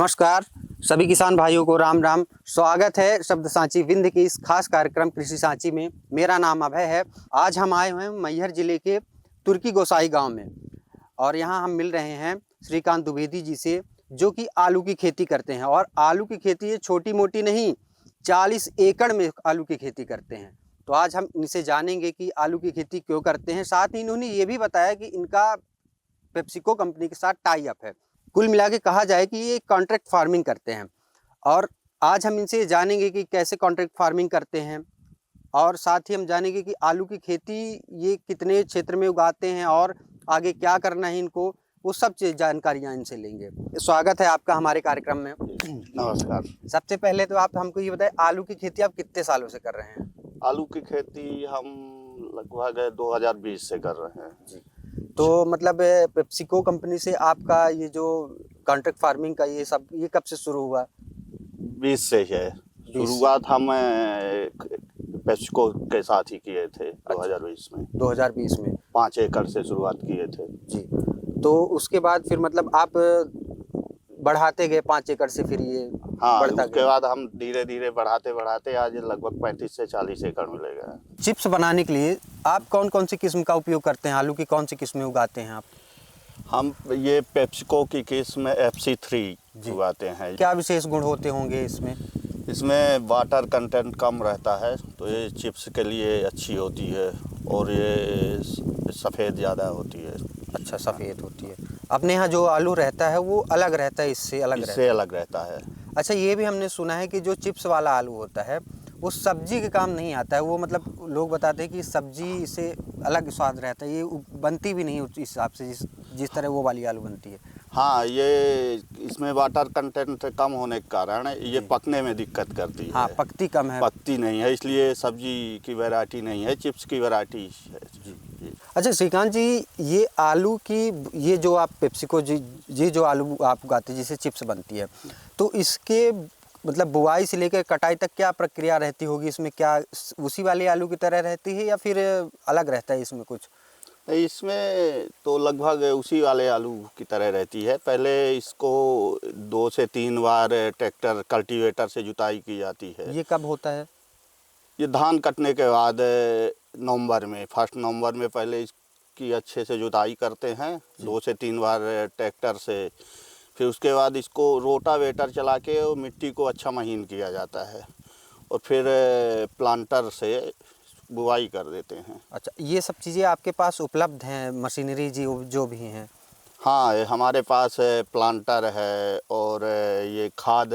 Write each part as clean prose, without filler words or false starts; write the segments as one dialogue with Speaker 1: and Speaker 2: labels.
Speaker 1: नमस्कार सभी किसान भाइयों को राम राम। स्वागत है शब्द सांची विंध्य की इस खास कार्यक्रम कृषि सांची में। मेरा नाम अभय है। आज हम आए हुए हैं मैहर जिले के तुर्की गोसाई गांव में और यहाँ हम मिल रहे हैं श्रीकांत द्विवेदी जी से, जो कि आलू की खेती करते हैं। और आलू की खेती ये छोटी मोटी नहीं, 40 एकड़ में आलू की खेती करते हैं। तो आज हम इनसे जानेंगे कि आलू की खेती क्यों करते हैं। साथ ही इन्होंने ये भी बताया कि इनका पेप्सिको कंपनी के साथ टाई अप है। कुल मिला के कहा जाए कि ये कॉन्ट्रैक्ट फार्मिंग करते हैं। और आज हम इनसे जानेंगे कि कैसे कॉन्ट्रैक्ट फार्मिंग करते हैं, और साथ ही हम जानेंगे कि आलू की खेती ये कितने क्षेत्र में उगाते हैं और आगे क्या करना है इनको, वो सब चीज़ जानकारियाँ इनसे लेंगे। स्वागत है आपका हमारे कार्यक्रम में।
Speaker 2: नमस्कार।
Speaker 1: सबसे पहले तो आप हमको ये बताएं, आलू की खेती आप कितने सालों से कर रहे हैं?
Speaker 2: आलू की खेती हम लगभग 2020 से कर रहे हैं जी।
Speaker 1: तो मतलब पेप्सिको कंपनी से आपका ये जो कॉन्ट्रैक्ट फार्मिंग का ये सब ये कब से शुरू हुआ?
Speaker 2: 20 से है शुरुआत। हम पेप्सिको के साथ ही किए थे। 2020 में 5 एकड़ से शुरुआत किए थे
Speaker 1: जी। तो उसके बाद फिर मतलब आप बढ़ाते गए 5 एकड़ से, फिर ये
Speaker 2: हाँ,
Speaker 1: बढ़ता
Speaker 2: उसके बाद हम धीरे धीरे बढ़ाते आज लगभग 35 से 40 एकड़ में ले गए।
Speaker 1: चिप्स बनाने के लिए आप कौन कौन सी किस्म का उपयोग करते हैं? आलू की कौन सी किस्में उगाते हैं आप?
Speaker 2: हम ये पेप्सिको की किस्म FC3 उगाते हैं।
Speaker 1: क्या विशेष गुण होते होंगे इसमें?
Speaker 2: इसमें वाटर कंटेंट कम रहता है, तो ये चिप्स के लिए अच्छी होती है। और ये सफ़ेद ज़्यादा होती है।
Speaker 1: अच्छा, सफ़ेद होती है। अपने यहाँ जो आलू रहता है वो अलग रहता है, इससे अलग रहता है। अच्छा, ये भी हमने सुना है कि जो चिप्स वाला आलू होता है वो सब्जी के काम नहीं आता है। वो मतलब लोग बताते हैं कि सब्जी से अलग स्वाद रहता है, ये बनती भी नहीं उस हिसाब से जिस तरह वो वाली आलू बनती है।
Speaker 2: हाँ, ये इसमें वाटर कंटेंट कम होने के कारण ये पकने में दिक्कत करती है।
Speaker 1: हाँ, पकती कम है,
Speaker 2: पकती नहीं है, इसलिए सब्जी की वैरायटी नहीं है, चिप्स की वैरायटी है जी।
Speaker 1: अच्छा श्रीकांत जी, ये आलू की ये जो आप पेप्सिको जी ये जो आलू आप उगाते हैं जिससे चिप्स बनती है, तो इसके मतलब बुआई से लेकर कटाई तक क्या प्रक्रिया रहती होगी? इसमें क्या उसी वाले आलू की तरह रहती है या फिर अलग रहता है इसमें कुछ?
Speaker 2: इसमें तो लगभग उसी वाले आलू की तरह रहती है। पहले इसको 2 से 3 बार ट्रैक्टर कल्टीवेटर से जुताई की जाती है।
Speaker 1: ये कब होता है?
Speaker 2: ये धान कटने के बाद नवंबर में, 1 नवंबर में पहले इसकी अच्छे से जुताई करते हैं 2 से 3 बार ट्रैक्टर से। फिर उसके बाद इसको रोटावेटर चला के मिट्टी को अच्छा महीन किया जाता है और फिर प्लांटर से बुआई कर देते हैं।
Speaker 1: अच्छा, ये सब चीज़ें आपके पास उपलब्ध हैं, मशीनरी जी जो भी हैं?
Speaker 2: हाँ, हमारे पास प्लांटर है और ये खाद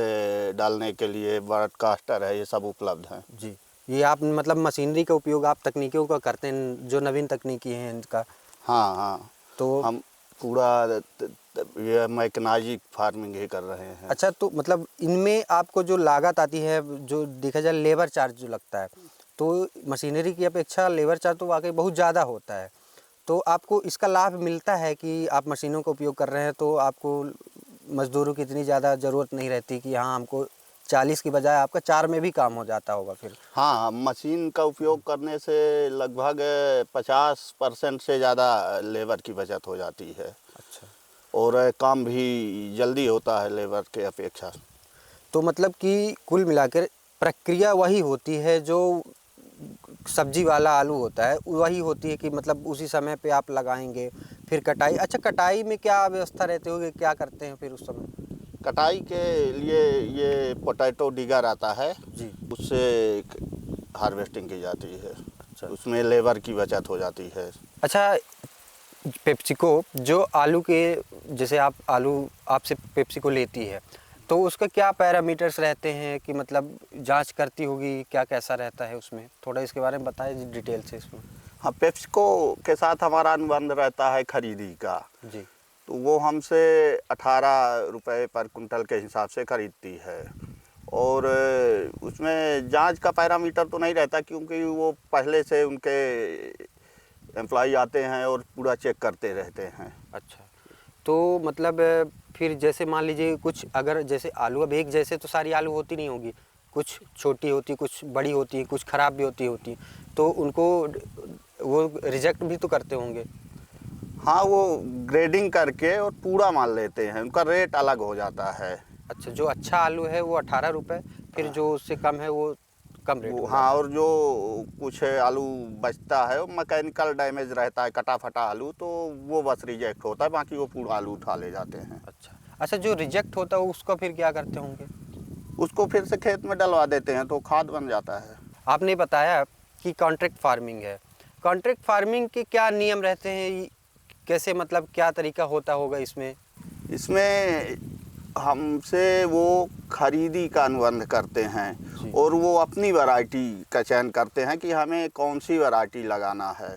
Speaker 2: डालने के लिए ब्रॉडकास्टर है, ये सब उपलब्ध हैं
Speaker 1: जी। ये आप मतलब मशीनरी का उपयोग आप तकनीकियों का करते हैं, जो नवीन तकनीकी हैं इनका?
Speaker 2: हाँ,
Speaker 1: तो
Speaker 2: हम पूरा ये मैकेनाइज्ड फार्मिंग ही कर रहे हैं।
Speaker 1: अच्छा, तो मतलब इनमें आपको जो लागत आती है, जो देखा जाए लेबर चार्ज जो लगता है, तो मशीनरी की अपेक्षा लेबर चार्ज तो वाकई बहुत ज़्यादा होता है। तो आपको इसका लाभ मिलता है कि आप मशीनों का उपयोग कर रहे हैं, तो आपको मज़दूरों की इतनी ज़्यादा ज़रूरत नहीं रहती कि हाँ हमको 40 की बजाय आपका 4 में भी काम हो जाता होगा फिर?
Speaker 2: हाँ, मशीन का उपयोग करने से लगभग 50% से ज़्यादा लेबर की बचत हो जाती है।
Speaker 1: अच्छा।
Speaker 2: और काम भी जल्दी होता है लेबर के अपेक्षा।
Speaker 1: तो मतलब कि कुल मिलाकर प्रक्रिया वही होती है जो सब्जी वाला आलू होता है, वही होती है कि मतलब उसी समय पे आप लगाएंगे, फिर कटाई। अच्छा, कटाई में क्या व्यवस्था रहती होगी, क्या करते हैं फिर उस समय?
Speaker 2: कटाई के लिए ये पोटैटो डिगर आता है
Speaker 1: जी।
Speaker 2: उससे हार्वेस्टिंग की जाती है।
Speaker 1: अच्छा।
Speaker 2: उसमें लेबर की बचत हो जाती है।
Speaker 1: अच्छा, पेप्सिको जो आलू के जैसे आलू आपसे पेप्सिको लेती है, तो उसका क्या पैरामीटर्स रहते हैं कि मतलब जांच करती होगी, क्या कैसा रहता है उसमें? थोड़ा इसके बारे में बताएं डिटेल से इसमें।
Speaker 2: हाँ, पेप्सिको के साथ हमारा अनुबंध रहता है खरीदी का।
Speaker 1: जी।
Speaker 2: तो वो हमसे 18 रुपये पर कुंटल के हिसाब से खरीदती है। और उसमें जांच का पैरामीटर तो नहीं रहता, क्योंकि वो पहले से उनके एम्प्लॉय आते हैं और पूरा चेक करते रहते हैं।
Speaker 1: अच्छा, तो मतलब फिर जैसे मान लीजिए कुछ अगर जैसे आलू अब एक जैसे तो सारी आलू होती नहीं होगी, कुछ छोटी होती, कुछ बड़ी होती, कुछ ख़राब भी होती, तो उनको वो रिजेक्ट भी तो करते होंगे?
Speaker 2: हाँ, वो ग्रेडिंग करके और पूरा माल लेते हैं, उनका रेट अलग हो जाता है।
Speaker 1: अच्छा, जो अच्छा आलू है वो 18 रुपये, फिर जो उससे कम है वो कम रेट में
Speaker 2: हाँ, और जो कुछ आलू बचता है वो मैकेनिकल डैमेज रहता है, कटा फटा आलू, तो वो बस रिजेक्ट होता है, बाकी वो पूरा आलू उठा ले जाते हैं।
Speaker 1: अच्छा अच्छा, जो रिजेक्ट होता है उसका फिर क्या करते होंगे?
Speaker 2: उसको फिर से खेत में डलवा देते हैं तो खाद बन जाता है।
Speaker 1: आपने बताया कि कॉन्ट्रैक्ट फार्मिंग है, कॉन्ट्रैक्ट फार्मिंग के क्या नियम रहते हैं, कैसे मतलब क्या तरीका होता होगा इसमें?
Speaker 2: इसमें हमसे वो खरीदी का अनुबंध करते हैं
Speaker 1: जी।
Speaker 2: और वो अपनी वैरायटी का चयन करते हैं कि हमें कौन सी वैरायटी लगाना है,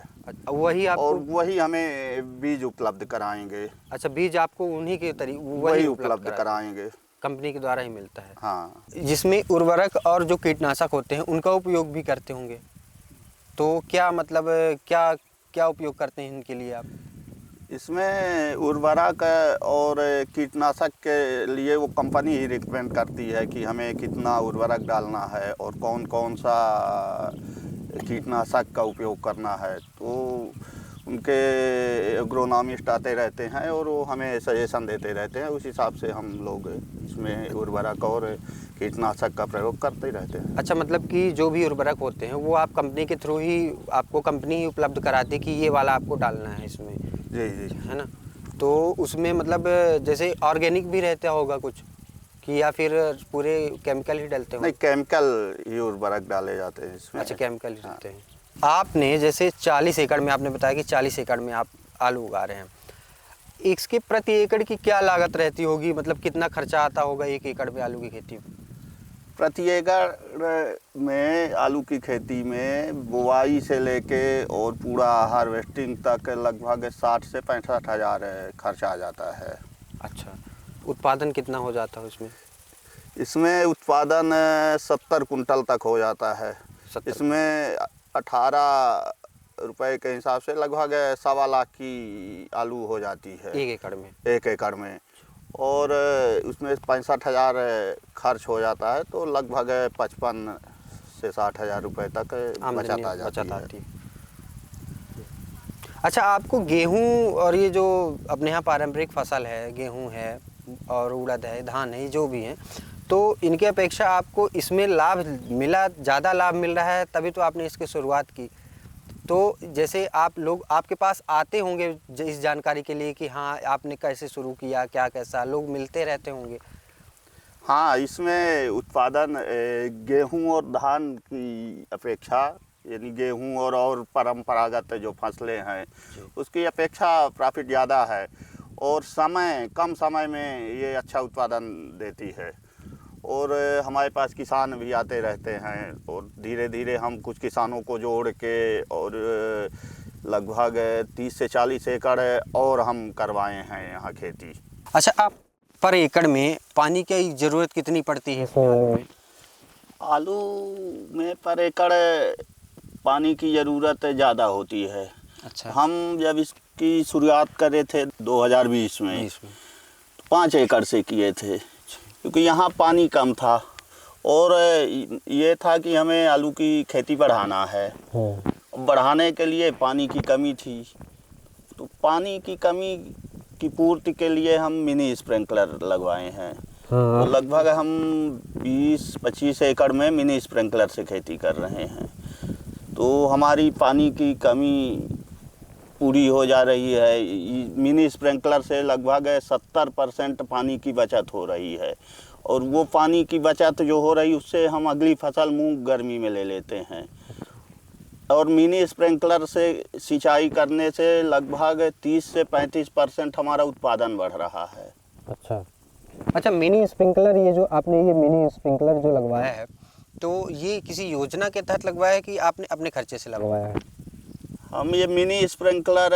Speaker 1: वही
Speaker 2: और
Speaker 1: आपको?
Speaker 2: वही हमें बीज उपलब्ध कराएंगे।
Speaker 1: अच्छा, बीज आपको उन्हीं के
Speaker 2: वही उपलब्ध कराएंगे।
Speaker 1: कंपनी के द्वारा ही मिलता है?
Speaker 2: हाँ,
Speaker 1: जिसमें उर्वरक और जो कीटनाशक होते हैं उनका उपयोग भी करते होंगे, तो क्या मतलब क्या क्या उपयोग करते हैं इनके लिए आप?
Speaker 2: इसमें उर्वरक और कीटनाशक के लिए वो कंपनी ही रिकमेंड करती है कि हमें कितना उर्वरक डालना है और कौन कौन सा कीटनाशक का उपयोग करना है, तो उनके एग्रोनॉमिस्ट आते रहते हैं और वो हमें सजेशन देते रहते हैं। उस हिसाब से हम लोग इसमें उर्वरक और कीटनाशक का प्रयोग करते रहते हैं।
Speaker 1: अच्छा, मतलब कि जो भी उर्वरक होते हैं वो आप कंपनी के थ्रू ही, आपको कंपनी ही उपलब्ध कराती है कि ये वाला आपको डालना है इसमें?
Speaker 2: जी जी।
Speaker 1: है ना? तो उसमें मतलब जैसे ऑर्गेनिक भी रहता होगा कुछ, कि या फिर पूरे केमिकल ही डालते
Speaker 2: नहीं,
Speaker 1: हो?
Speaker 2: केमिकल ही उर्वरक डाले जाते हैं इसमें।
Speaker 1: अच्छा, केमिकल ही डालते हैं। आपने जैसे 40 एकड़ में, आपने बताया कि 40 एकड़ में आप आलू उगा रहे हैं, इसके प्रति एकड़ की क्या लागत रहती होगी, मतलब कितना खर्चा आता होगा 1 एकड़ में आलू की खेती में?
Speaker 2: प्रति एकड़ में आलू की खेती में बुआई से लेके और पूरा हार्वेस्टिंग तक लगभग 60 से 65 हज़ार खर्चा आ जाता है।
Speaker 1: अच्छा, उत्पादन कितना हो जाता है उसमें?
Speaker 2: इसमें उत्पादन 70 कुंटल तक हो जाता है।
Speaker 1: 70?
Speaker 2: इसमें 18 रुपए के हिसाब से लगभग 1.25 लाख की आलू हो जाती है
Speaker 1: 1 एकड़ में?
Speaker 2: 1 एकड़ में, और उसमें 65 हज़ार खर्च हो जाता है, तो लगभग 55 से 60 हज़ार रुपये तक बचत आ जाती है।
Speaker 1: अच्छा, आपको गेहूं और ये जो अपने यहाँ पारंपरिक फसल है, गेहूं है और उड़द है, धान है, जो भी हैं, तो इनके अपेक्षा आपको इसमें लाभ मिला, ज़्यादा लाभ मिल रहा है, तभी तो आपने इसकी शुरुआत की। तो जैसे आप लोग आपके पास आते होंगे इस जानकारी के लिए कि हाँ आपने कैसे शुरू किया, क्या कैसा, लोग मिलते रहते होंगे?
Speaker 2: हाँ, इसमें उत्पादन गेहूं और धान की अपेक्षा, यानी गेहूं और परंपरागत जो फसलें हैं उसकी अपेक्षा प्रॉफिट ज़्यादा है, और कम समय में ये अच्छा उत्पादन देती है। और हमारे पास किसान भी आते रहते हैं, और धीरे धीरे हम कुछ किसानों को जोड़ के और लगभग 30 से 40 एकड़ और हम करवाए हैं यहाँ खेती।
Speaker 1: अच्छा, आप पर एकड़ में पानी की ज़रूरत कितनी पड़ती है इसमें आलू में?
Speaker 2: आलू में पर एकड़ पानी की ज़रूरत ज़्यादा होती है।
Speaker 1: अच्छा।
Speaker 2: हम जब इसकी शुरुआत करे थे 2020 में, 5 एकड़ से किए थे, क्योंकि यहाँ पानी कम था और ये था कि हमें आलू की खेती बढ़ाना है। बढ़ाने के लिए पानी की कमी थी, तो पानी की कमी की पूर्ति के लिए हम मिनी स्प्रिंकलर लगवाए हैं। तो लगभग हम 20-25 एकड़ में मिनी स्प्रिंकलर से खेती कर रहे हैं, तो हमारी पानी की कमी पूरी हो जा रही है। मिनी स्प्रिंकलर से लगभग 70% पानी की बचत हो रही है, और वो पानी की बचत जो हो रही उससे हम अगली फसल मूंग गर्मी में ले लेते हैं। और मिनी स्प्रिंकलर से सिंचाई करने से लगभग 30 से 35% हमारा उत्पादन बढ़ रहा है।
Speaker 1: अच्छा अच्छा, मिनी स्प्रिंकलर, ये जो आपने ये मिनी स्प्रिंकलर जो लगवाया है, तो ये किसी योजना के तहत लगवाया है कि आपने अपने खर्चे से लगवाया है?
Speaker 2: हम ये मिनी स्प्रिंकलर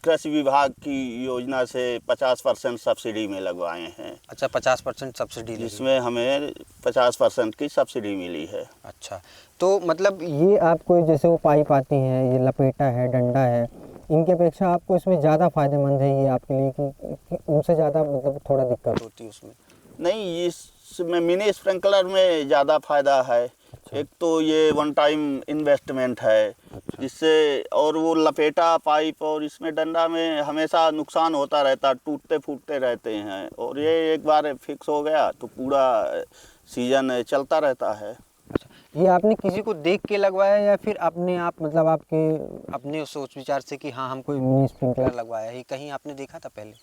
Speaker 2: कृषि विभाग की योजना से 50% सब्सिडी में लगवाए हैं।
Speaker 1: अच्छा, 50% सब्सिडी,
Speaker 2: जिसमें हमें 50% की सब्सिडी मिली है।
Speaker 1: अच्छा, तो मतलब ये आपको जैसे वो पाइप आती हैं, ये लपेटा है, डंडा है, इनकी अपेक्षा आपको इसमें ज़्यादा फायदेमंद है ये आपके लिए कि उनसे ज़्यादा मतलब थोड़ा दिक्कत होती है उसमें?
Speaker 2: नहीं, इसमें मिनी स्प्रिंकलर में ज़्यादा फायदा है। अच्छा। एक तो ये वन टाइम इन्वेस्टमेंट है। अच्छा। जिससे, और वो लपेटा पाइप और इसमें डंडा में हमेशा नुकसान होता रहता, टूटते फूटते रहते हैं, और ये एक बार फिक्स हो गया तो पूरा सीजन चलता रहता है।
Speaker 1: अच्छा, ये आपने किसी को देख के लगवाया या फिर अपने आप मतलब आपके अपने सोच विचार से कि हाँ हमको मिनी स्प्रिंकलर लगवाया है, कहीं आपने देखा था पहले?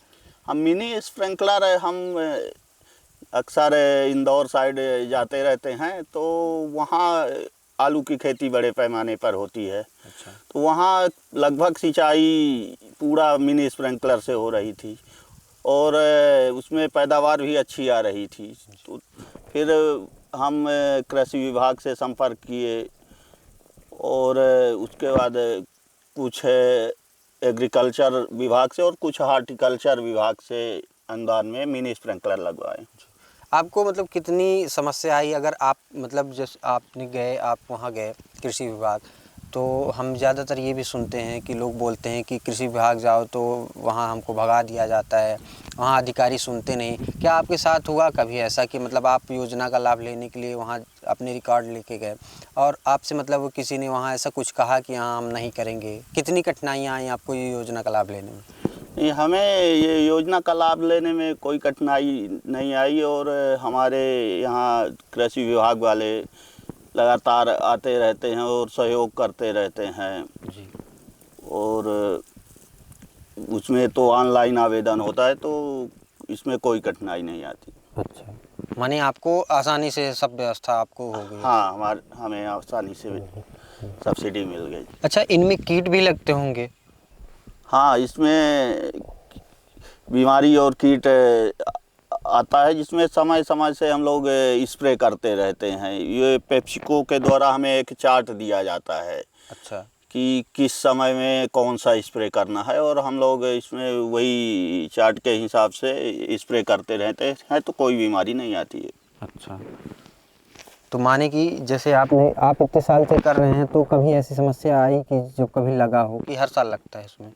Speaker 2: हम मिनी स्प्रिंकलर हम अक्सर इंदौर साइड जाते रहते हैं, तो वहाँ आलू की खेती बड़े पैमाने पर होती है।
Speaker 1: अच्छा।
Speaker 2: तो वहाँ लगभग सिंचाई पूरा मिनी स्प्रिंकलर से हो रही थी, और उसमें पैदावार भी अच्छी आ रही थी। तो फिर हम कृषि विभाग से संपर्क किए, और उसके बाद कुछ एग्रीकल्चर विभाग से और कुछ हार्टिकल्चर विभाग से अनुदान में मिनी स्प्रिंकलर लगवाए।
Speaker 1: आपको मतलब कितनी समस्या आई अगर आप मतलब जैसे आपने गए, आप वहाँ गए कृषि विभाग, तो हम ज़्यादातर ये भी सुनते हैं कि लोग बोलते हैं कि कृषि विभाग जाओ तो वहाँ हमको भगा दिया जाता है, वहाँ अधिकारी सुनते नहीं। क्या आपके साथ हुआ कभी ऐसा कि मतलब आप योजना का लाभ लेने के लिए वहाँ अपने रिकॉर्ड लेके गए और आपसे मतलब किसी ने वहाँ ऐसा कुछ कहा कि हाँ हम नहीं करेंगे? कितनी कठिनाइयाँ आई आपको ये योजना का लाभ लेने में?
Speaker 2: नहीं, हमें ये योजना का लाभ लेने में कोई कठिनाई नहीं आई, और हमारे यहाँ कृषि विभाग वाले लगातार आते रहते हैं और सहयोग करते रहते हैं
Speaker 1: जी।
Speaker 2: और उसमें तो ऑनलाइन आवेदन होता है, तो इसमें कोई कठिनाई नहीं आती।
Speaker 1: अच्छा, माने आपको आसानी से सब व्यवस्था आपको हो गई?
Speaker 2: हाँ, हमें आसानी से सब्सिडी मिल गई।
Speaker 1: अच्छा, इनमें कीट भी लगते होंगे?
Speaker 2: हाँ, इसमें बीमारी और कीट आता है, जिसमें समय समय से हम लोग स्प्रे करते रहते हैं। ये पेप्सिको के द्वारा हमें एक चार्ट दिया जाता है।
Speaker 1: अच्छा।
Speaker 2: कि किस समय में कौन सा स्प्रे करना है, और हम लोग इसमें वही चार्ट के हिसाब से स्प्रे करते रहते हैं, तो कोई बीमारी नहीं आती है।
Speaker 1: अच्छा, तो माने कि जैसे आप इतने साल से कर रहे हैं, तो कभी ऐसी समस्या आई कि जो कभी लगा हो कि हर साल लगता है इसमें?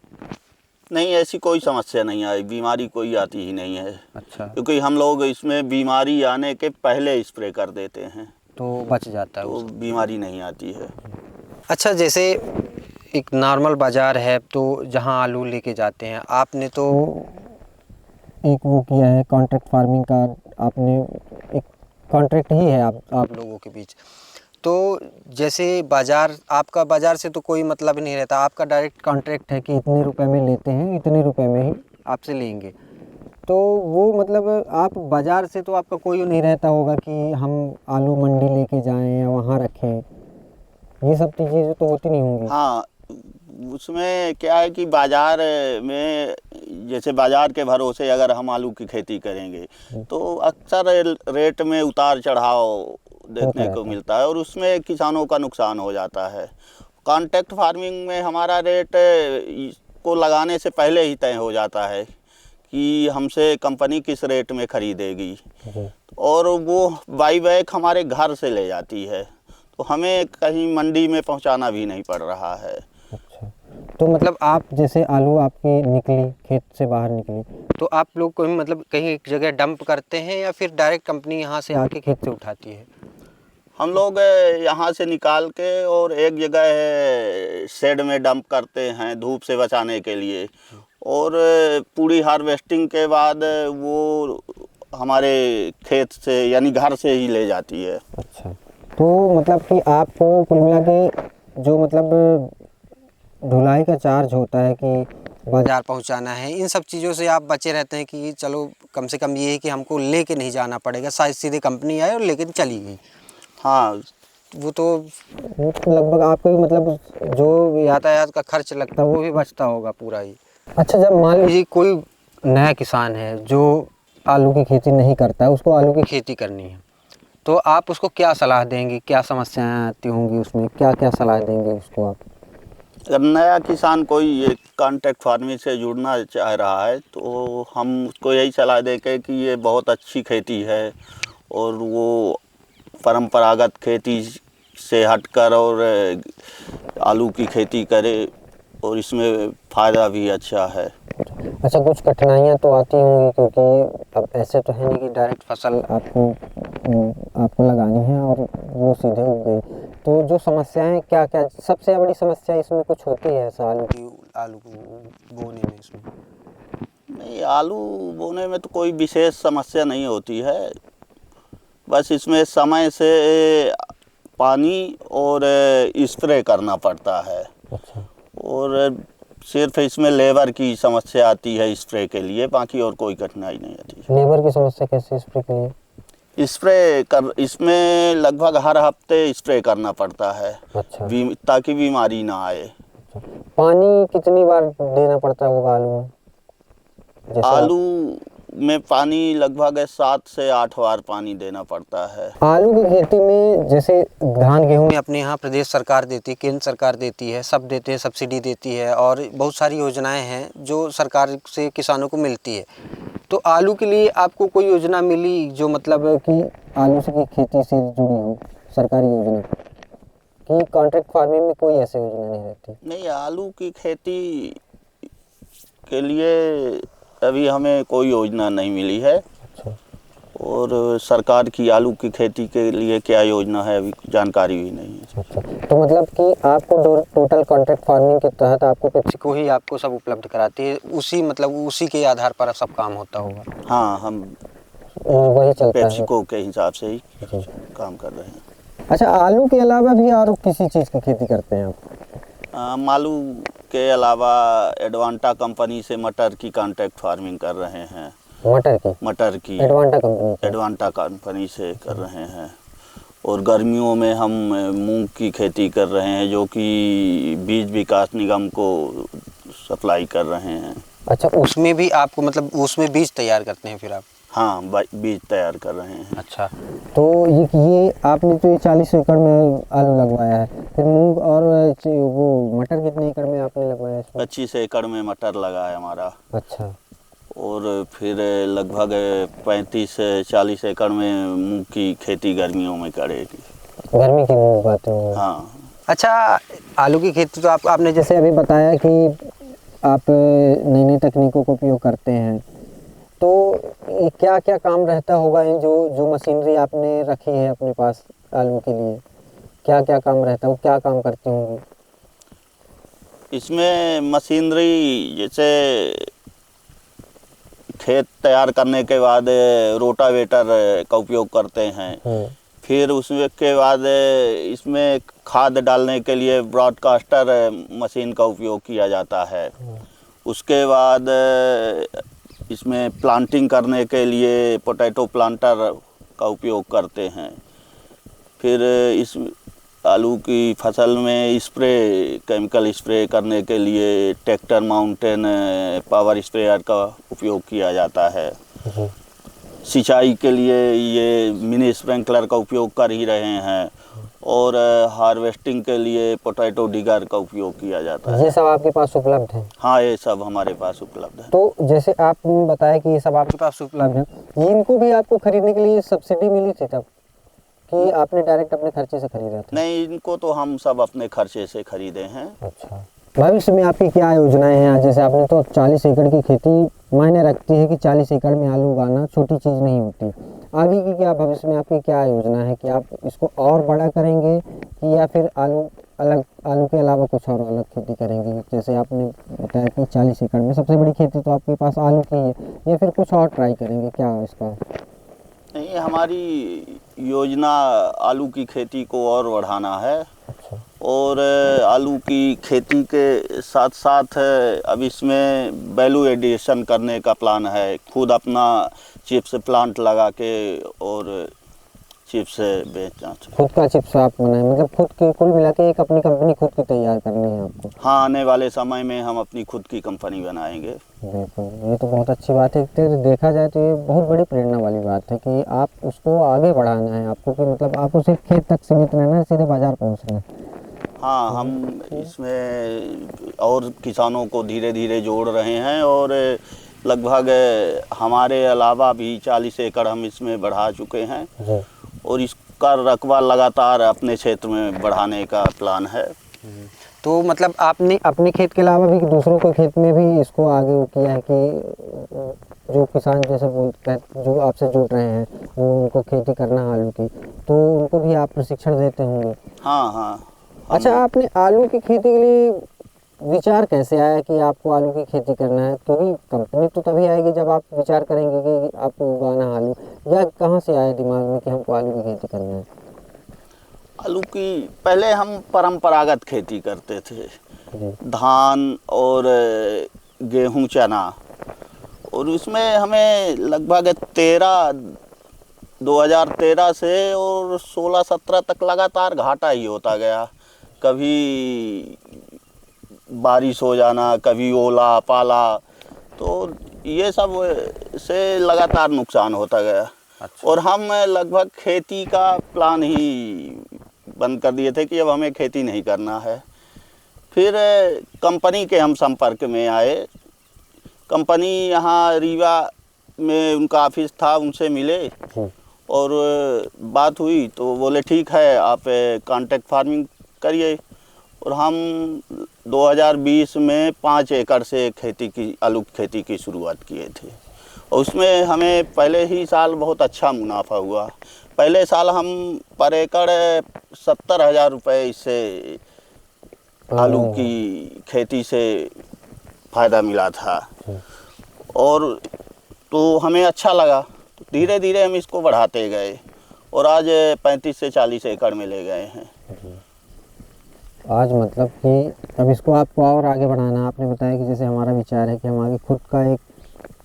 Speaker 2: नहीं, ऐसी कोई समस्या नहीं आई, बीमारी कोई आती ही नहीं है।
Speaker 1: अच्छा,
Speaker 2: क्योंकि हम लोग इसमें बीमारी आने के पहले स्प्रे कर देते हैं,
Speaker 1: तो बच जाता है
Speaker 2: तो
Speaker 1: उसको।
Speaker 2: बीमारी नहीं आती है।
Speaker 1: अच्छा, जैसे एक नॉर्मल बाज़ार है तो जहाँ आलू लेके जाते हैं, आपने तो एक वो किया है कॉन्ट्रैक्ट फार्मिंग का, आपने एक कॉन्ट्रैक्ट ही है आप लोगों के बीच। तो जैसे बाज़ार, आपका बाज़ार से तो कोई मतलब नहीं रहता, आपका डायरेक्ट कॉन्ट्रैक्ट है कि इतने रुपए में लेते हैं, इतने रुपए में ही आपसे लेंगे। तो वो मतलब आप बाज़ार से तो आपका कोई नहीं रहता होगा कि हम आलू मंडी लेके जाएं या वहाँ रखें, ये सब चीज़ें तो होती नहीं होंगी।
Speaker 2: हाँ, उसमें क्या है कि बाज़ार में, जैसे बाज़ार के भरोसे अगर हम आलू की खेती करेंगे तो अक्सर रेट में उतार चढ़ाव देखने को मिलता है, और उसमें किसानों का नुकसान हो जाता है। कॉन्ट्रैक्ट फार्मिंग में हमारा रेट को लगाने से पहले ही तय हो जाता है कि हमसे कंपनी किस रेट में ख़रीदेगी, और वो बाई बैक हमारे घर से ले जाती है, तो हमें कहीं मंडी में पहुंचाना भी नहीं पड़ रहा है।
Speaker 1: अच्छा, तो मतलब आप जैसे आलू आपकी निकली, खेत से बाहर निकली, तो आप लोग को मतलब कहीं एक जगह डंप करते हैं या फिर डायरेक्ट कंपनी यहाँ से आके खेत से उठाती है?
Speaker 2: हम लोग यहाँ से निकाल के और एक जगह शेड में डंप करते हैं धूप से बचाने के लिए, और पूरी हार्वेस्टिंग के बाद वो हमारे खेत से यानी घर से ही ले जाती है।
Speaker 1: अच्छा, तो मतलब कि आपको कुल मिला के जो मतलब ढुलाई का चार्ज होता है कि बाज़ार पहुंचाना है, इन सब चीज़ों से आप बचे रहते हैं कि चलो कम से कम ये है कि हमको लेके नहीं जाना पड़ेगा, शायद सीधे कंपनी आए और लेकिन चली गई।
Speaker 2: हाँ,
Speaker 1: वो तो लगभग आपको भी मतलब जो यातायात का खर्च लगता है वो भी बचता होगा पूरा ही। अच्छा, जब मान लीजिए कोई नया किसान है जो आलू की खेती नहीं करता है, उसको आलू की खेती करनी है, तो आप उसको क्या सलाह देंगे? क्या समस्याएं आती होंगी उसमें, क्या क्या सलाह देंगे उसको आप?
Speaker 2: अगर नया किसान कोई ये कॉन्ट्रैक्ट फार्मिंग से जुड़ना चाह रहा है, तो हम उसको यही सलाह देंगे कि ये बहुत अच्छी खेती है, और वो परंपरागत खेती से हटकर और आलू की खेती करे, और इसमें फ़ायदा भी अच्छा है।
Speaker 1: अच्छा, कुछ कठिनाइयाँ तो आती होंगी क्योंकि अब ऐसे तो है नहीं कि डायरेक्ट फसल आपको लगानी है और वो सीधे उग गई, तो जो समस्याएं क्या क्या, सबसे बड़ी समस्या इसमें कुछ होती है ऐसा आलू को बोने में इसमें?
Speaker 2: नहीं, आलू बोने में तो कोई विशेष समस्या नहीं होती है, बस इसमें समय से पानी और स्प्रे करना पड़ता है।
Speaker 1: अच्छा।
Speaker 2: और सिर्फ इसमें लेबर की समस्या आती है स्प्रे के लिए, बाकी और कोई कठिनाई नहीं आती है।
Speaker 1: लेबर की समस्या कैसे स्प्रे के लिए?
Speaker 2: इसमें लगभग हर हफ्ते स्प्रे करना पड़ता है।
Speaker 1: अच्छा।
Speaker 2: ताकि बीमारी ना आए।
Speaker 1: अच्छा। पानी कितनी बार देना पड़ता होगा आलू में?
Speaker 2: आलू में पानी लगभग 7 से 8 बार पानी देना पड़ता है।
Speaker 1: आलू की खेती में जैसे धान गेहूं में अपने यहाँ प्रदेश सरकार देती है, केंद्र सरकार देती है, सब देते हैं, सब्सिडी देती है और बहुत सारी योजनाएं हैं जो सरकार से किसानों को मिलती है। तो आलू के लिए आपको कोई योजना मिली जो मतलब कि आलू से की खेती से जुड़ी हो, सरकारी योजना, कि कॉन्ट्रैक्ट फार्मिंग में कोई ऐसी योजना नहीं रहती?
Speaker 2: नहीं, आलू की खेती के लिए अभी हमें कोई योजना नहीं मिली है।
Speaker 1: अच्छा।
Speaker 2: और सरकार की आलू की खेती के लिए क्या योजना है अभी जानकारी भी नहीं है।
Speaker 1: अच्छा। तो मतलब कि आपको टोटल कॉन्ट्रैक्ट फार्मिंग के तहत आपको पेप्सी को ही आपको सब उपलब्ध कराती है, उसी मतलब उसी के आधार पर सब काम होता होगा?
Speaker 2: हाँ, हम
Speaker 1: वही चलता है,
Speaker 2: पेप्सिको के हिसाब से ही काम कर रहे हैं।
Speaker 1: अच्छा, आलू के अलावा भी और किसी चीज़ की खेती करते हैं आप?
Speaker 2: आलू के अलावा एडवांटा कंपनी से मटर की कॉन्ट्रैक्ट फार्मिंग कर रहे हैं। मटर की एडवांटा कंपनी से कर रहे हैं। और गर्मियों में हम मूंग की खेती कर रहे हैं, जो कि बीज विकास निगम को सप्लाई कर रहे हैं।
Speaker 1: अच्छा, उसमें भी आपको मतलब उसमें बीज तैयार करते हैं फिर आप?
Speaker 2: हाँ, बीज तैयार कर रहे हैं।
Speaker 1: अच्छा। तो ये आपने तो 40 एकड़ में आलू लगवाया है, फिर मूंग और वो मटर कितने एकड़ में आपने लगवाया इसमें?
Speaker 2: 25 एकड़ में मटर लगा है हमारा।
Speaker 1: अच्छा।
Speaker 2: और फिर लगभग 35-40 एकड़ में मूंग की खेती गर्मियों में करेगी।
Speaker 1: गर्मी की मूंग बात है।
Speaker 2: हाँ।
Speaker 1: अच्छा, आलू की खेती तो आपने जैसे अभी बताया कि आप नई नई तकनीकों का उपयोग करते हैं, तो क्या क्या काम रहता होगा जो मशीनरी आपने रखी है अपने पास आलू के लिए, क्या क्या काम रहता है, वो क्या काम करती होंगी?
Speaker 2: इसमें मशीनरी जैसे खेत तैयार करने के बाद रोटावेटर का उपयोग करते हैं। फिर उसके बाद इसमें खाद डालने के लिए ब्रॉडकास्टर मशीन का उपयोग किया जाता है। उसके बाद इसमें प्लांटिंग करने के लिए पोटैटो प्लांटर का उपयोग करते हैं। फिर इस आलू की फसल में केमिकल स्प्रे करने के लिए ट्रैक्टर माउंटेन पावर स्प्रेयर का उपयोग किया जाता है। सिंचाई के लिए ये मिनी स्प्रिंकलर का उपयोग कर ही रहे हैं। और हार्वेस्टिंग के लिए पोटैटो डिगर का उपयोग किया जाता है।
Speaker 1: ये सब आपके पास उपलब्ध है?
Speaker 2: हाँ, ये सब हमारे पास उपलब्ध है।
Speaker 1: तो जैसे आपने बताया कि ये सब आपके पास उपलब्ध है, इनको भी आपको खरीदने के लिए सब्सिडी मिली थी तब, कि आपने डायरेक्ट अपने खर्चे से खरीदा था?
Speaker 2: नहीं, इनको तो हम सब अपने खर्चे से खरीदे हैं।
Speaker 1: अच्छा। भविष्य में आपकी क्या योजनाएं हैं? जैसे आपने तो 40 एकड़ की खेती मायने रखती है कि 40 एकड़ में आलू उगाना छोटी चीज़ नहीं होती। आगे की क्या भविष्य में आपकी क्या योजना है कि आप इसको और बड़ा करेंगे, कि या फिर आलू के अलावा कुछ और अलग खेती करेंगे? जैसे आपने बताया कि 40 एकड़ में सबसे बड़ी खेती तो आपके पास आलू की है, या फिर कुछ और ट्राई करेंगे क्या इसका?
Speaker 2: नहीं, हमारी योजना आलू की खेती को और बढ़ाना है।
Speaker 1: अच्छा।
Speaker 2: और आलू की खेती के साथ साथ अब इसमें वैल्यू एडिशन करने का प्लान है। खुद अपना चिप्स प्लांट लगा के और चिप्स बेचना।
Speaker 1: खुद का चिप्स आप बनाए, मतलब खुद की कुल मिला के एक अपनी कंपनी खुद की तैयार करनी है आपको?
Speaker 2: हाँ, आने वाले समय में हम अपनी खुद की कंपनी बनाएंगे।
Speaker 1: बिल्कुल, ये तो बहुत अच्छी बात है। तो देखा जाए तो ये बहुत बड़ी प्रेरणा वाली बात है कि आप उसको आगे बढ़ाना है आपको, कि मतलब आपको सिर्फ खेत तक सीमित रहना है, सीधे बाजार पहुंचना है।
Speaker 2: हाँ, हम इसमें और किसानों को धीरे धीरे जोड़ रहे हैं। और लगभग हमारे अलावा भी 40 एकड़ हम इसमें बढ़ा चुके हैं जी। और इसका रकबा लगातार अपने क्षेत्र में बढ़ाने का प्लान है।
Speaker 1: तो मतलब आपने अपने खेत के अलावा भी दूसरों के खेत में भी इसको आगे वो किया है कि जो किसान जैसे बोलते हैं जो आपसे जुड़ रहे हैं वो उनको खेती करना है आलू की, तो उनको भी आप प्रशिक्षण देते होंगे?
Speaker 2: हाँ हाँ।
Speaker 1: अच्छा, आपने आलू की खेती के लिए विचार कैसे आया कि आपको आलू की खेती करना है? क्योंकि कंपनी तो तभी आएगी जब आप विचार करेंगे कि आपको उगाना आलू, या कहाँ से आया दिमाग में कि हमको आलू की खेती करना है?
Speaker 2: आलू की पहले हम परंपरागत खेती करते थे,
Speaker 1: जी
Speaker 2: धान और गेहूं चना, और उसमें हमें लगभग 2013 से और 16-17 तक लगातार घाटा ही होता गया। कभी बारिश हो जाना, कभी ओला पाला, तो ये सब से लगातार नुकसान होता गया।
Speaker 1: अच्छा।
Speaker 2: और हम लगभग खेती का प्लान ही बंद कर दिए थे कि अब हमें खेती नहीं करना है। फिर कंपनी के हम संपर्क में आए। कंपनी यहाँ रीवा में उनका ऑफिस था, उनसे मिले और बात हुई तो बोले ठीक है आप कॉन्ट्रैक्ट फार्मिंग करिए। और हम 2020 में 5 एकड़ से आलू की खेती की शुरुआत किए थे, और उसमें हमें पहले ही साल बहुत अच्छा मुनाफा हुआ। पहले साल हम पर एकड़ 70,000 रुपये इससे आलू की खेती से फ़ायदा मिला था, और तो हमें अच्छा लगा। तो धीरे धीरे हम इसको बढ़ाते गए और आज 35 से 40 एकड़ में ले गए हैं।
Speaker 1: आज मतलब कि अब इसको आपको और आगे बढ़ाना, आपने बताया कि जैसे हमारा विचार है कि हम आगे खुद का एक,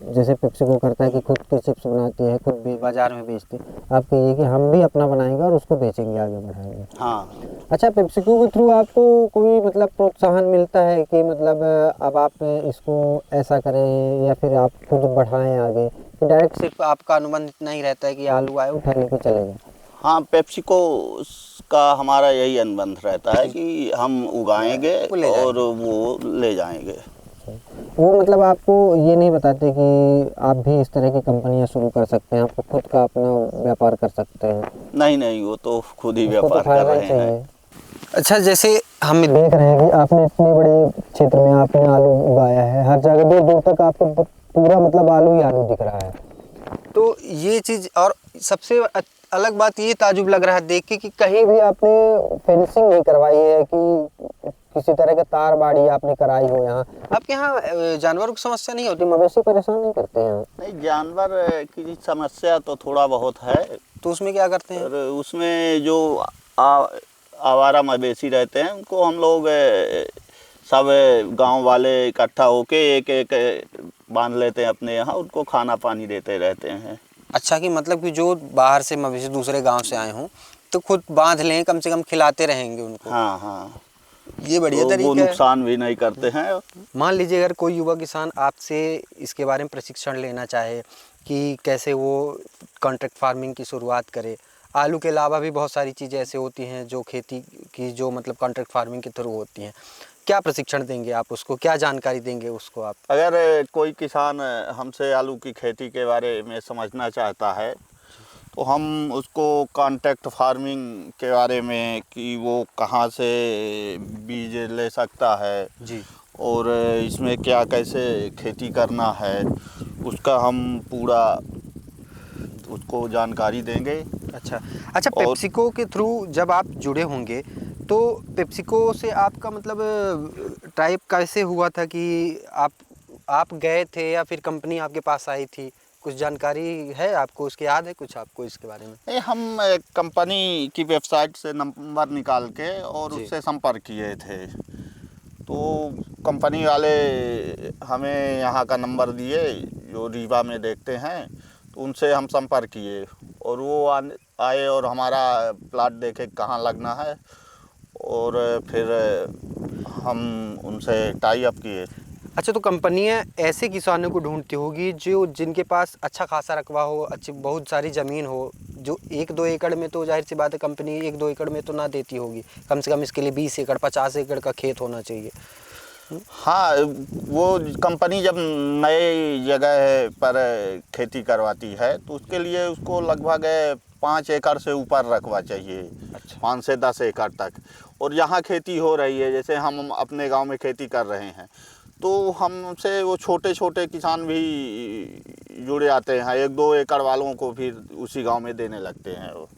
Speaker 1: जैसे पेप्सिको करता है कि खुद के चिप्स बनाती है, खुद भी बाज़ार में बेचती है, आपको ये कि हम भी अपना बनाएंगे और उसको बेचेंगे, आगे बढ़ाएंगे।
Speaker 2: हाँ।
Speaker 1: अच्छा, पेप्सिको के थ्रू आपको कोई मतलब प्रोत्साहन मिलता है कि मतलब अब आप इसको ऐसा करें या फिर आप खुद बढ़ाएं आगे, कि डायरेक्ट सिर्फ आपका अनुबंध इतना ही रहता है कि आलू आए उठा लेके चले गए?
Speaker 2: हाँ, पेप्सिको का हमारा यही अनुबंध रहता है कि हम उगाएंगे और वो ले जाएंगे।
Speaker 1: वो मतलब आपको ये नहीं बताते कि आप भी इस तरह की कंपनियां शुरू कर सकते हैं, आपको खुद का अपना व्यापार कर सकते हैं?
Speaker 2: नहीं नहीं, वो तो खुद ही व्यापार कर रहे हैं।
Speaker 1: अच्छा, जैसे हम देख रहे हैं कि आपने इतने बड़े क्षेत्र में आपने आलू उगाया है, हर जगह दूर दूर तक आपको पूरा मतलब आलू ही आलू दिख रहा है, तो ये चीज़, और सबसे अलग बात ये ताजुब लग रहा है देख के कि कहीं भी आपने फेंसिंग नहीं करवाई है कि किसी तरह के तार बाड़ी आपने कराई हो। यहाँ आपके यहाँ जानवरों की समस्या नहीं होती? मवेशी परेशान नहीं करते हैं?
Speaker 2: नहीं, जानवर की समस्या तो थोड़ा बहुत है।
Speaker 1: तो उसमें क्या करते हैं?
Speaker 2: और उसमें जो आवारा मवेशी रहते हैं उनको हम लोग सब गांव वाले इकट्ठा होके एक एक बांध लेते हैं अपने यहाँ, उनको खाना पानी देते रहते हैं।
Speaker 1: अच्छा, कि मतलब कि जो बाहर से मवेशी दूसरे गांव से आए हों तो खुद बांध लें, कम से कम खिलाते रहेंगे उनको।
Speaker 2: हाँ हाँ,
Speaker 1: ये बढ़िया
Speaker 2: तो
Speaker 1: तरीका
Speaker 2: वो
Speaker 1: है।
Speaker 2: नुकसान भी नहीं करते हैं।
Speaker 1: मान लीजिए अगर कोई युवा किसान आपसे इसके बारे में प्रशिक्षण लेना चाहे कि कैसे वो कॉन्ट्रैक्ट फार्मिंग की शुरुआत करे, आलू के अलावा भी बहुत सारी चीज़ें ऐसे होती हैं जो खेती की जो मतलब कॉन्ट्रैक्ट फार्मिंग के थ्रू होती हैं, क्या प्रशिक्षण देंगे आप उसको, क्या जानकारी देंगे उसको आप?
Speaker 2: अगर कोई किसान हमसे आलू की खेती के बारे में समझना चाहता है तो हम उसको कॉन्ट्रैक्ट फार्मिंग के बारे में कि वो कहाँ से बीज ले सकता है
Speaker 1: जी।
Speaker 2: और इसमें क्या कैसे खेती करना है, उसका हम पूरा उसको जानकारी देंगे।
Speaker 1: अच्छा अच्छा, पेप्सिको के थ्रू जब आप जुड़े होंगे तो पेप्सिको से आपका मतलब टाइप कैसे हुआ था कि आप गए थे या फिर कंपनी आपके पास आई थी? कुछ जानकारी है आपको, उसकी याद है कुछ आपको इसके बारे में?
Speaker 2: नहीं, हम कंपनी की वेबसाइट से नंबर निकाल के और उससे संपर्क किए थे, तो कंपनी वाले हमें यहाँ का नंबर दिए जो रीवा में देखते हैं, तो उनसे हम संपर्क किए और वो आए और हमारा प्लाट देखे कहाँ लगना है, और फिर हम उनसे टाई अप किए।
Speaker 1: अच्छा, तो कंपनियां ऐसे किसानों को ढूंढती होगी जो जिनके पास अच्छा खासा रकबा हो, अच्छी बहुत सारी ज़मीन हो, जो 1-2 एकड़ में, तो जाहिर सी बात है कंपनी 1-2 एकड़ में तो ना देती होगी, कम से कम इसके लिए 20 एकड़ 50 एकड़ का खेत होना चाहिए।
Speaker 2: हाँ, वो कंपनी जब नए जगह पर खेती करवाती है तो उसके लिए उसको लगभग 5 एकड़ से ऊपर रकबा चाहिए।
Speaker 1: अच्छा।
Speaker 2: 5 से 10 एकड़ तक। और यहाँ खेती हो रही है, जैसे हम अपने गांव में खेती कर रहे हैं, तो हमसे वो छोटे छोटे किसान भी जुड़े आते हैं। 1-2 एकड़ वालों को फिर उसी गांव में देने लगते हैं वो।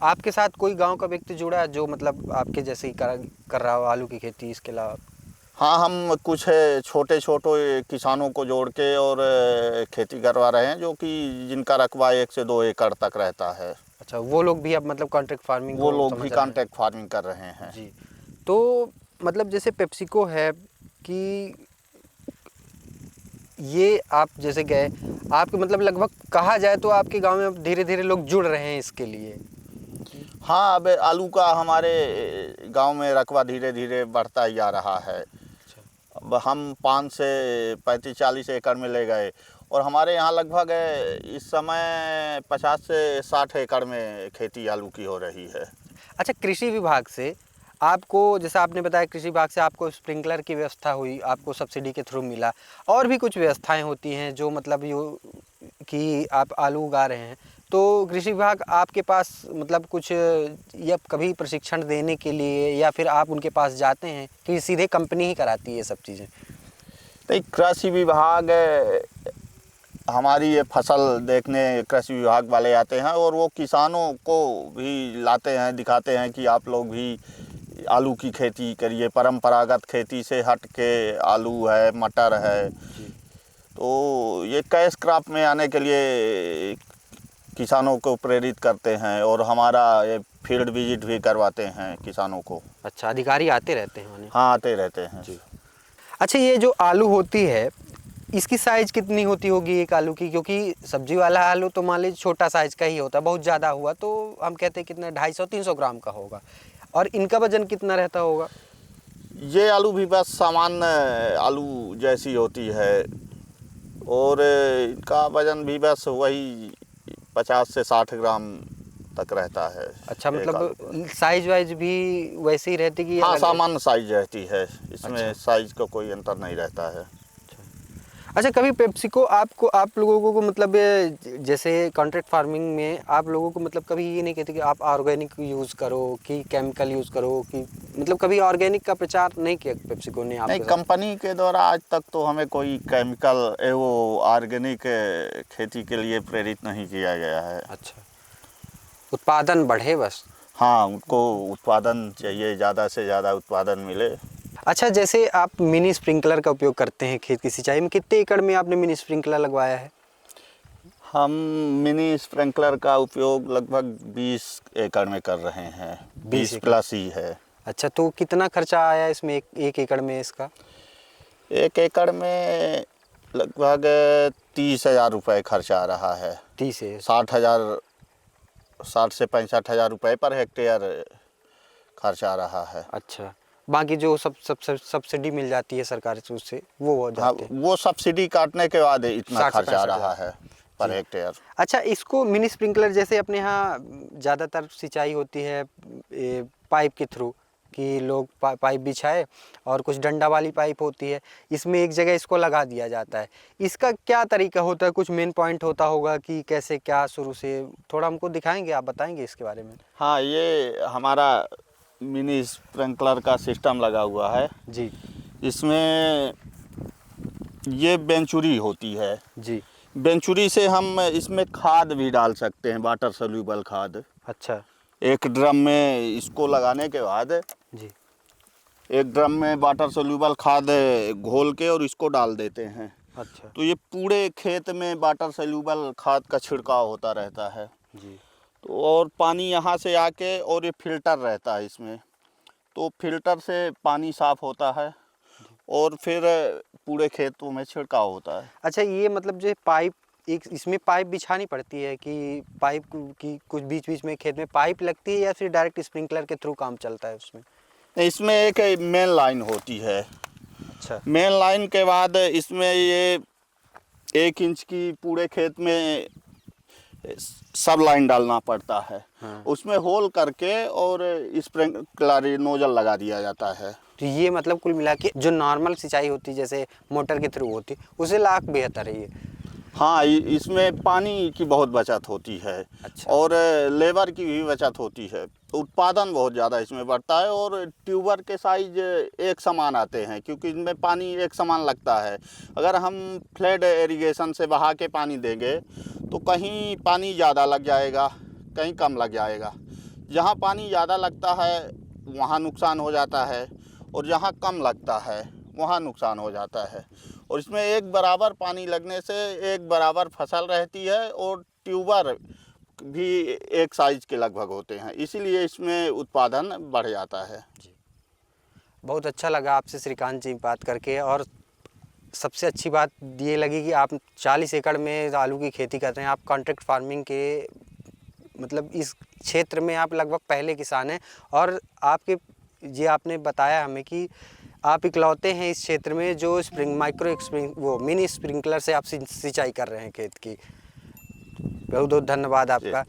Speaker 1: आपके साथ कोई गांव का व्यक्ति जुड़ा है जो मतलब आपके जैसे ही कर रहा हो आलू की खेती इसके अलावा?
Speaker 2: हाँ, हम कुछ छोटे छोटे किसानों को जोड़ के और खेती करवा रहे हैं, जो कि जिनका रकबा 1 से 2 एकड़ तक रहता है।
Speaker 1: अच्छा, वो लोग भी अब मतलब कॉन्ट्रैक्ट फार्मिंग
Speaker 2: वो लोग भी कॉन्ट्रैक्ट फार्मिंग कर रहे हैं
Speaker 1: जी। तो मतलब जैसे पेप्सिको है कि ये आप जैसे गए, आपके मतलब लगभग कहा जाए तो आपके गांव में अब धीरे धीरे लोग जुड़ रहे हैं इसके लिए।
Speaker 2: हाँ, अब आलू का हमारे गांव में रकबा धीरे धीरे बढ़ता ही जा रहा है। अब हम 5 से 35-40 एकड़ में ले गए, और हमारे यहाँ लगभग इस समय 50 से 60 एकड़ में खेती आलू की हो रही है।
Speaker 1: अच्छा, कृषि विभाग से आपको, जैसा आपने बताया कृषि विभाग से आपको स्प्रिंकलर की व्यवस्था हुई, आपको सब्सिडी के थ्रू मिला, और भी कुछ व्यवस्थाएं होती हैं जो मतलब यो कि आप आलू उगा रहे हैं, तो कृषि विभाग आपके पास मतलब कुछ या कभी प्रशिक्षण देने के लिए या फिर आप उनके पास जाते हैं कि सीधे कंपनी ही कराती है ये सब चीज़ें?
Speaker 2: तो कृषि विभाग हमारी ये फसल देखने कृषि विभाग वाले आते हैं, और वो किसानों को भी लाते हैं, दिखाते हैं कि आप लोग भी आलू की खेती करिए, परंपरागत खेती से हट के आलू है, मटर है। तो ये कैश क्रॉप में आने के लिए किसानों को प्रेरित करते हैं, और हमारा ये फील्ड विजिट भी करवाते हैं किसानों को।
Speaker 1: अच्छा, अधिकारी आते रहते हैं माने?
Speaker 2: हाँ, आते रहते हैं
Speaker 1: जी। अच्छा, ये जो आलू होती है इसकी साइज़ कितनी होती होगी एक आलू की? क्योंकि सब्जी वाला आलू तो मान लीजिए छोटा साइज़ का ही होता है, बहुत ज़्यादा हुआ तो हम कहते हैं कितना 250-300 ग्राम का होगा, और इनका वजन कितना रहता होगा?
Speaker 2: ये आलू भी बस सामान्य आलू जैसी होती है, और इनका वजन भी बस वही 50 से 60 ग्राम तक रहता है।
Speaker 1: अच्छा, मतलब साइज वाइज भी वैसे ही रहती कि?
Speaker 2: हाँ, सामान्य साइज रहती है, इसमें
Speaker 1: अच्छा।
Speaker 2: साइज का कोई अंतर नहीं रहता है।
Speaker 1: अच्छा, कभी पेप्सिको आपको, आप लोगों को मतलब जैसे कॉन्ट्रैक्ट फार्मिंग में आप लोगों को मतलब कभी ये नहीं कहते कि आप ऑर्गेनिक यूज़ करो कि केमिकल यूज़ करो, कि मतलब कभी ऑर्गेनिक का प्रचार नहीं किया पेप्सिको ने आपके
Speaker 2: नहीं,
Speaker 1: साथ?
Speaker 2: कंपनी के द्वारा आज तक तो हमें कोई केमिकल वो ऑर्गेनिक खेती के लिए प्रेरित नहीं किया गया है।
Speaker 1: अच्छा, उत्पादन बढ़े बस।
Speaker 2: हाँ, उनको उत्पादन चाहिए, ज़्यादा से ज़्यादा उत्पादन मिले।
Speaker 1: अच्छा, जैसे आप मिनी स्प्रिंकलर का उपयोग करते हैं खेत की सिंचाई में, कितने एकड़ में आपने मिनी स्प्रिंकलर लगवाया है?
Speaker 2: हम मिनी स्प्रिंकलर का उपयोग लगभग 20 एकड़ में कर रहे हैं। 20 प्लस ही है।
Speaker 1: अच्छा, तो कितना खर्चा आया इसमें एक एकड़ में इसका?
Speaker 2: 1 एकड़ में लगभग 30,000 रुपये खर्चा आ रहा है।
Speaker 1: 30 है?
Speaker 2: 60 से 65,000 रुपये पर हेक्टेयर खर्चा आ रहा है।
Speaker 1: अच्छा, बाकी जो सब सब्सिडी मिल जाती है सरकार से उससे वो हो
Speaker 2: हाँ,
Speaker 1: जाते हैं?
Speaker 2: वो सब्सिडी काटने के बाद इतना
Speaker 1: 60 से
Speaker 2: खर्चा आ
Speaker 1: 65
Speaker 2: रहा है पर हेक्टेयर।
Speaker 1: अच्छा, इसको मिनी स्प्रिंकलर जैसे अपने यहाँ ज़्यादातर सिंचाई होती है पाइप के थ्रू, कि लोग पाइप बिछाए और कुछ डंडा वाली पाइप होती है, इसमें एक जगह इसको लगा दिया जाता है। इसका क्या तरीका होता है? कुछ मेन पॉइंट होता होगा कि कैसे क्या शुरू से, थोड़ा हमको दिखाएंगे, आप बताएंगे इसके बारे में?
Speaker 2: हाँ, ये हमारा मिनी स्प्रिंकलर का सिस्टम लगा हुआ है
Speaker 1: जी
Speaker 2: इसमें। ये बेंचुरी होती है
Speaker 1: जी।
Speaker 2: बेंचुरी से हम इसमें खाद भी डाल सकते हैं, वाटर सोल्यूबल खाद।
Speaker 1: अच्छा
Speaker 2: एक ड्रम में इसको लगाने के बाद
Speaker 1: जी।
Speaker 2: एक ड्रम में वाटर सोल्यूबल खाद घोल के और इसको डाल देते हैं।
Speaker 1: अच्छा
Speaker 2: तो ये पूरे खेत में वाटर सोल्यूबल खाद का छिड़काव होता रहता है।
Speaker 1: जी।
Speaker 2: तो और पानी यहाँ से आके, और ये फिल्टर रहता है इसमें, तो फिल्टर से पानी साफ़ होता है और फिर पूरे खेतों में छिड़काव होता है।
Speaker 1: अच्छा, ये मतलब जो पाइप, एक इसमें पाइप बिछानी पड़ती है कि पाइप की कुछ बीच बीच में खेत में पाइप लगती है, या फिर डायरेक्ट स्प्रिंकलर के थ्रू काम चलता है उसमें?
Speaker 2: इसमें एक मेन लाइन होती है।
Speaker 1: अच्छा।
Speaker 2: मेन लाइन के बाद इसमें ये 1 इंच की पूरे खेत में सब लाइन डालना पड़ता है।
Speaker 1: हाँ।
Speaker 2: उसमें होल करके और स्प्रिंकलर नोजल लगा दिया जाता है।
Speaker 1: तो ये मतलब कुल मिला के जो नॉर्मल सिंचाई होती है जैसे मोटर के थ्रू होती है, उसे लाख बेहतर है ये?
Speaker 2: हाँ, इसमें पानी की बहुत बचत होती है।
Speaker 1: अच्छा।
Speaker 2: और लेबर की भी बचत होती है। उत्पादन बहुत ज़्यादा इसमें बढ़ता है और ट्यूबर के साइज एक समान आते हैं क्योंकि इनमें पानी एक समान लगता है। अगर हम फ्लड इरिगेशन से बहा के पानी देंगे तो कहीं पानी ज़्यादा लग जाएगा, कहीं कम लग जाएगा। जहाँ पानी ज़्यादा लगता है वहाँ नुकसान हो जाता है और जहाँ कम लगता है वहाँ नुकसान हो जाता है। और इसमें एक बराबर पानी लगने से एक बराबर फसल रहती है और ट्यूबर भी एक साइज के लगभग होते हैं, इसीलिए इसमें उत्पादन बढ़ जाता है।
Speaker 1: बहुत अच्छा लगा आपसे श्रीकांत जी बात करके। और सबसे अच्छी बात ये लगी कि आप 40 एकड़ में आलू की खेती कर रहे हैं। आप कॉन्ट्रैक्ट फार्मिंग के मतलब इस क्षेत्र में आप लगभग पहले किसान हैं। और आपके ये आपने बताया हमें कि आप इकलौते हैं इस क्षेत्र में जो मिनी स्प्रिंकलर से आप सिंचाई कर रहे हैं खेत की। बहुत बहुत धन्यवाद आपका।